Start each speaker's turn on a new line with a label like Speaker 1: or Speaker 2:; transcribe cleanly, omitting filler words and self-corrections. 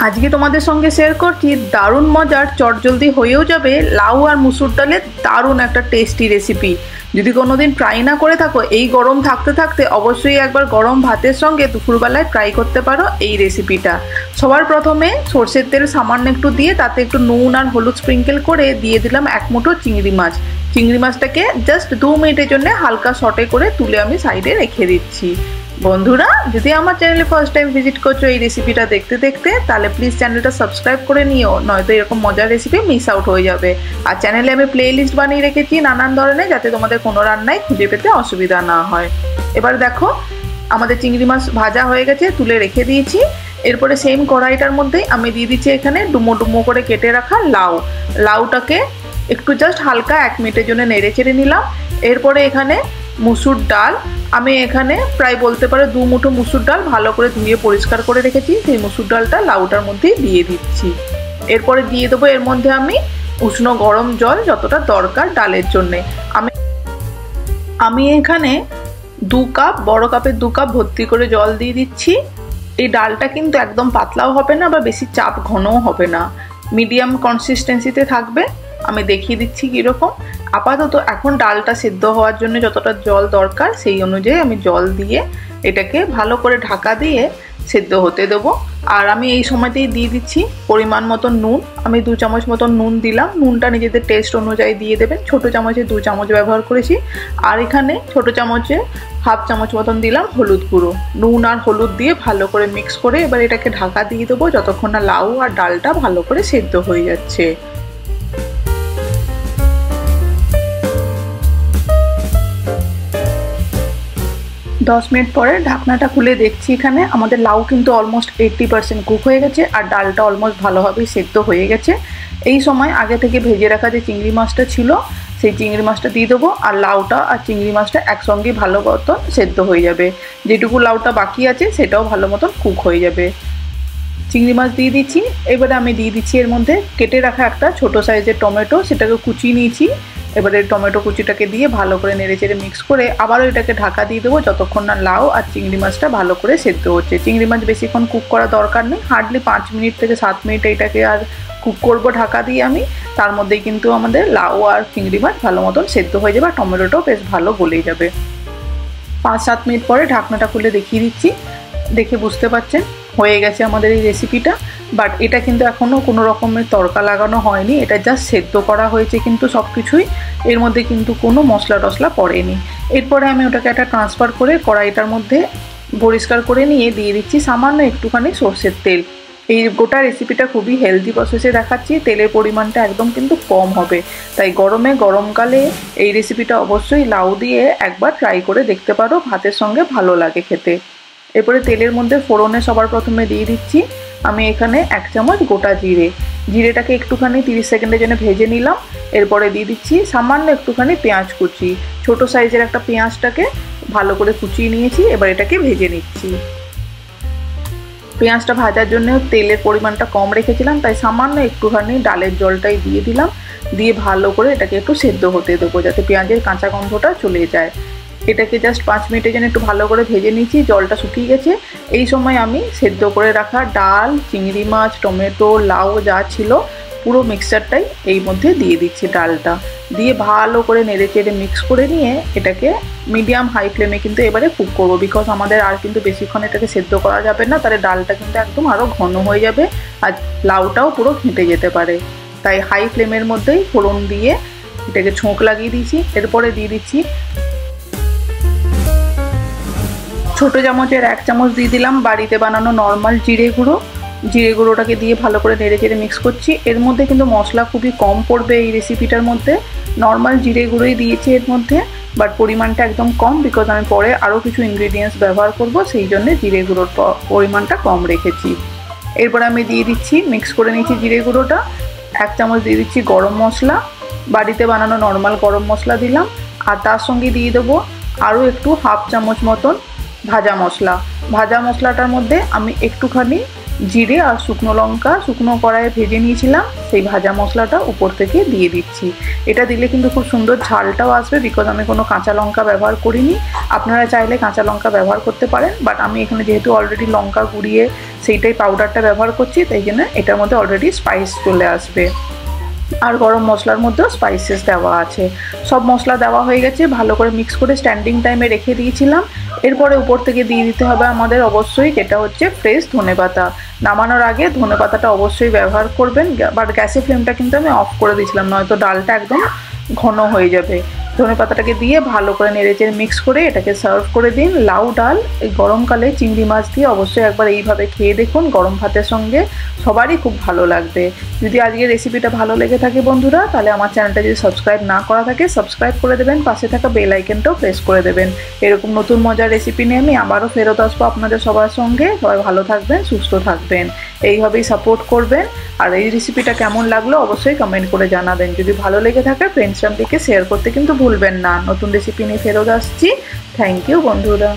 Speaker 1: আজকে তোমাদের সঙ্গে শেয়ার করছি দারুণ মজার চটজলদি হয়েও যাবে লাউ আর মুসুর ডালের দারুণ একটা টেস্টি রেসিপি। যদি কোনোদিন ট্রাই না করে থাকো, এই গরম থাকতে থাকতে অবশ্যই একবার গরম ভাতের সঙ্গে দুপুরবেলায় ট্রাই করতে পারো এই রেসিপিটা। সবার প্রথমে সর্ষের তেল সামান্য একটু দিয়ে তাতে একটু নুন আর হলুদ স্প্রিঙ্কেল করে দিয়ে দিলাম এক মুঠো চিংড়ি মাছ। চিংড়ি মাছটাকে জাস্ট 2 মিনিটের জন্য হালকা সটে করে তুলে আমি সাইডে রেখে দিচ্ছি। বন্ধুরা, যদি আমার চ্যানেলে ফার্স্ট টাইম ভিজিট করছো এই রেসিপিটা দেখতে দেখতে, তাহলে প্লিজ চ্যানেলটা সাবস্ক্রাইব করে নিও, নয়তো এরকম মজার রেসিপি মিস আউট হয়ে যাবে। আর চ্যানেলে আমি প্লে লিস্ট বানিয়ে রেখেছি নানান ধরনের, যাতে তোমাদের কোনো রান্নায় খুঁজে পেতে অসুবিধা না হয়। এবার দেখো আমাদের চিংড়ি মাছ ভাজা হয়ে গেছে, তুলে রেখে দিয়েছি। এরপরে সেম কড়াইটার মধ্যেই আমি দিয়ে দিচ্ছি এখানে ডুমো ডুমো করে কেটে রাখা লাউটাকে একটু জাস্ট হালকা 1 মিনিটের জন্য নেড়ে চেড়ে নিলাম। এরপরে এখানে মুসুর ডাল, আমি এখানে প্রায় বলতে পারো 2 মুঠো মুসুর ডাল ভালো করে ধুয়ে পরিষ্কার করে রেখেছি, সেই মুসুর ডালটা লাউটার মধ্যে দিয়ে দিচ্ছি। এরপরে দিয়ে দেবো এর মধ্যে আমি উষ্ণ গরম জল যতটা দরকার ডালের জন্যে। আমি এখানে 2 কাপ, বড় কাপের 2 কাপ ভর্তি করে জল দিয়ে দিচ্ছি। এই ডালটা কিন্তু একদম পাতলাও হবে না বা বেশি চাপ ঘনও হবে না, মিডিয়াম কনসিস্টেন্সিতে থাকবে। আমি দেখিয়ে দিচ্ছি কীরকম। আপাতত এখন ডালটা সিদ্ধ হওয়ার জন্য যতটা জল দরকার সেই অনুযায়ী আমি জল দিয়ে এটাকে ভালো করে ঢাকা দিয়ে সিদ্ধ হতে দেবো। আর আমি এই সময়তেই দিয়ে দিচ্ছি পরিমাণ মতো নুন। আমি 2 চামচ মতন নুন দিলাম, নুনটা নিজেদের টেস্ট অনুযায়ী দিয়ে দেবেন। ছোটো চামচে 2 চামচ ব্যবহার করেছি। আর এখানে ছোটো চামচে 1/2 চামচ মতন দিলাম হলুদ গুঁড়ো। নুন আর হলুদ দিয়ে ভালো করে মিক্স করে এবার এটাকে ঢাকা দিয়ে দেবো যতক্ষণ না লাউ আর ডালটা ভালো করে সিদ্ধ হয়ে যাচ্ছে। 10 মিনিট পরে ঢাকনাটা খুলে দেখছি, এখানে আমাদের লাউ কিন্তু অলমোস্ট 80% কুক হয়ে গেছে আর ডালটা অলমোস্ট ভালোভাবেই সেদ্ধ হয়ে গেছে। এই সময় আগে থেকে ভেজে রাখা যে চিংড়ি মাছটা ছিল সেই চিংড়ি মাছটা দিয়ে দেবো, আর লাউটা আর চিংড়ি মাছটা একসঙ্গে ভালো মতন সেদ্ধ হয়ে যাবে। যেটুকু লাউটা বাকি আছে সেটাও ভালো মতন কুক হয়ে যাবে। চিংড়ি মাছ দিয়ে দিচ্ছি। এবারে আমি দিয়ে দিচ্ছি এর মধ্যে কেটে রাখা একটা ছোটো সাইজের টমেটো, সেটাকে কুচিয়ে নিয়েছি। এবারে টমেটো কুচিটাকে দিয়ে ভালো করে নেড়ে চেড়ে মিক্স করে আবারও এটাকে ঢাকা দিয়ে দেবো যতক্ষণ না লাউ আর চিংড়ি মাছটা ভালো করে সেদ্ধ হচ্ছে। চিংড়ি মাছ বেশিক্ষণ কুক করা দরকার নেই, হার্ডলি 5 মিনিট থেকে 7 মিনিট এটাকে আর কুক করবো ঢাকা দিয়ে আমি। তার মধ্যেই কিন্তু আমাদের লাউ আর চিংড়ি মাছ ভালো মতন সেদ্ধ হয়ে যাবে আর টমেটোটাও বেশ ভালো গলে যাবে। 5-7 মিনিট পরে ঢাকনাটা খুলে দেখিয়ে দিচ্ছি। দেখে বুঝতে পারছেন হয়ে গেছে আমাদের এই রেসিপিটা। বাট এটা কিন্তু এখনও কোনো রকমের তড়কা লাগানো হয়নি, এটা জাস্ট সেদ্ধ করা হয়েছে কিন্তু সব কিছুই, এর মধ্যে কিন্তু কোনো মশলা টশলা পড়েনি। এরপরে আমি ওটাকে একটা ট্রান্সফার করে কড়াইটার মধ্যে পরিষ্কার করে নিয়ে দিয়ে দিচ্ছি সামান্য একটুখানি সর্ষের তেল। এই গোটা রেসিপিটা খুবই হেলদি প্রসেসে দেখাচ্ছি, তেলের পরিমাণটা একদম কিন্তু কম হবে। তাই গরমকালে এই রেসিপিটা অবশ্যই লাউ দিয়ে একবার ট্রাই করে দেখতে পারো, ভাতের সঙ্গে ভালো লাগে খেতে। এরপরে তেলের মধ্যে ফোড়নে সবার প্রথমে দিয়ে দিচ্ছি আমি এখানে 1 চামচ গোটা জিরেটাকে একটুখানি 30 সেকেন্ডের জন্য ভেজে নিলাম। এরপরে দিয়ে দিচ্ছি সামান্য একটুখানি পেঁয়াজ কুচি, ছোট সাইজের একটা পেঁয়াজটাকে ভালো করে কুচিয়ে নিয়েছি। এবার এটাকে ভেজে নিচ্ছি। পেঁয়াজটা ভাজার জন্য তেলের পরিমাণটা কম রেখেছিলাম, তাই সামান্য একটুখানি ডালের জলটাই দিয়ে দিলাম। দিয়ে ভালো করে এটাকে একটু সেদ্ধ হতে দেবো যাতে পেঁয়াজের কাঁচা গন্ধটা চলে যায়। এটাকে জাস্ট 5 মিনিটের জন্য একটু ভালো করে ভেজে নিয়েছি, জলটা শুকিয়ে গেছে। এই সময় আমি সেদ্ধ করে রাখা ডাল, চিংড়ি মাছ, টমেটো, লাউ যা ছিল পুরো মিক্সচারটাই এই মধ্যে দিয়ে দিচ্ছি। ডালটা দিয়ে ভালো করে নেড়ে চেড়ে মিক্স করে নিয়ে এটাকে মিডিয়াম হাই ফ্লেমে কিন্তু এবারে কুক করবো, বিকজ আমাদের আর কিন্তু বেশিক্ষণ এটাকে সেদ্ধ করা যাবে না, তাহলে ডালটা কিন্তু একদম আরও ঘন হয়ে যাবে আর লাউটাও পুরো ঘেঁটে যেতে পারে। তাই হাই ফ্লেমের মধ্যেই ফোড়ন দিয়ে এটাকে ছোঁক লাগিয়ে দিয়েছি। এরপরে দিয়ে দিচ্ছি ছোটো চামচের 1 চামচ দিয়ে দিলাম বাড়িতে বানানো নর্মাল জিরে গুঁড়োটাকে দিয়ে ভালো করে নেড়ে চেড়ে মিক্স করছি। এর মধ্যে কিন্তু মশলা খুবই কম পড়বে এই রেসিপিটার মধ্যে, নর্মাল জিরে গুঁড়োই দিয়েছি এর মধ্যে, বাট পরিমাণটা একদম কম, বিকজ আমি পরে আরও কিছু ইনগ্রিডিয়েন্টস ব্যবহার করব, সেই জন্য জিরে গুঁড়োর পরিমাণটা কম রেখেছি। এরপর আমি দিয়ে দিচ্ছি, মিক্স করে নিচ্ছি জিরে গুঁড়োটা। 1 চামচ দিয়ে দিচ্ছি গরম মশলা, বাড়িতে বানানো নর্মাল গরম মশলা দিলাম। আর তার সঙ্গে দিয়ে দেবো আরও একটু 1/2 চামচ মতন ভাজা মশলাটার মধ্যে আমি একটুখানি জিরে আর শুকনো লঙ্কা শুকনো কড়াইয়ে ভেজে নিয়েছিলাম, সেই ভাজা মশলাটা উপর থেকে দিয়ে দিচ্ছি। এটা দিলে কিন্তু খুব সুন্দর ঝালটাও আসবে, বিকজ আমি কোনো কাঁচা লঙ্কা ব্যবহার করিনি। আপনারা চাইলে কাঁচা লঙ্কা ব্যবহার করতে পারেন, বাট আমি এখানে যেহেতু অলরেডি লঙ্কা গুঁড়িয়ে সেইটাই পাউডারটা ব্যবহার করছি, তাই জন্য এটার মধ্যে অলরেডি স্পাইস চলে আসবে। আর গরম মশলার মধ্যেও স্পাইসেস দেওয়া আছে। সব মশলা দেওয়া হয়ে গেছে, ভালো করে মিক্স করে স্ট্যান্ডিং টাইমে রেখে দিয়েছিলাম। এরপরে উপর থেকে দিয়ে দিতে হবে আমাদের অবশ্যই, যেটা হচ্ছে ফ্রেশ ধনেপাতা। নামানোর আগে ধনেপাতাটা অবশ্যই ব্যবহার করবেন, বাট গ্যাসের ফ্লেমটা কিন্তু আমি অফ করে দিয়েছিলাম, নয়তো ডালটা একদম ঘন হয়ে যাবে। ধনেপাতাটাকে দিয়ে ভালো করে নেড়েচেড়ে মিক্স করে এটাকে সার্ভ করে দিন। লাউ ডাল এই গরমকালে চিংড়ি মাছ দিয়ে অবশ্যই একবার এইভাবে খেয়ে দেখুন, গরম ভাতের সঙ্গে সবারই খুব ভালো লাগবে। যদি আজকের রেসিপিটা ভালো লেগে থাকে বন্ধুরা, তাহলে আমার চ্যানেলটা যদি সাবস্ক্রাইব না করা থাকে সাবস্ক্রাইব করে দেবেন, পাশে থাকা বেল আইকনটাও প্রেস করে দেবেন। এরকম নতুন মজার রেসিপি নিয়ে আমি আবারও ফেরত আসবো আপনাদের সবার সঙ্গে। সবাই ভালো থাকবেন, সুস্থ থাকবেন, এইভাবেই সাপোর্ট করবেন। আর এই রেসিপিটা কেমন লাগলো অবশ্যই কমেন্ট করে জানাবেন। যদি ভালো লেগে থাকে ফ্রেন্ডস ফ্যামিলিকে শেয়ার করতে কিন্তু ভুলবেন না। নতুন রেসিপি নিয়ে ফেরত আসছি। থ্যাংক ইউ বন্ধুরা।